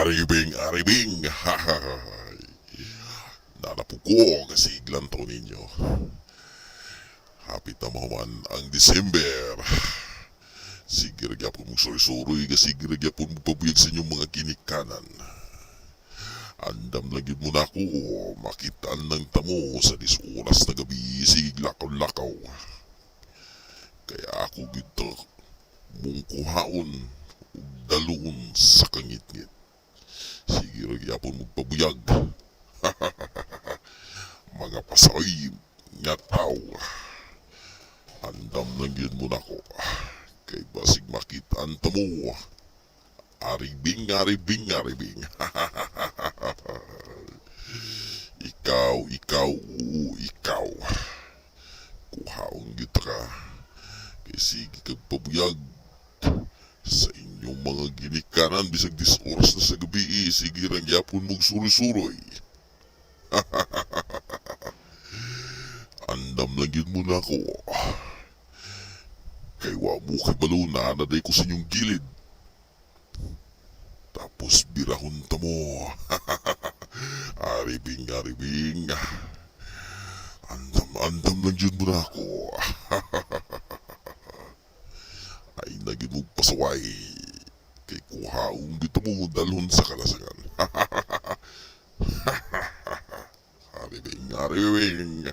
Aribing, hahahay. Nanapo ko kasi iglang taon ninyo. Hapit na mahuman ang December. Sige ragya po mong suri-suri kasi ragya po mong pabuyag sa inyong mga kinikanan. Andam lagi mo na ako, makitaan ng tamo sa 10 oras na gabi, sige lakaw-lakaw. Kaya ako gito mong kuhaon ug dalun sa kangit-ngit. Sige ragya po mong pabuyag. Mga pasaway nga tao. Andam lang yun mo na ko. Kay basig makitaan tamo. Aribing. ikaw. Kuhaon kita ka. Kay sige kag pabuyag sa inyong mga ginikanan bisag 10 oras na sa gabi. Sige rang yapon mong suri-suroy. Andam lang yun muna ko. Kay wa mo kay baluna naday ko sa inyong gilid. Tapos birahon ta mo. Aribing. Andam lang yun muna ako. Ay naging mong pasaway. Kay kuhaong dito mo dalhon sa kalasangan. Aribing.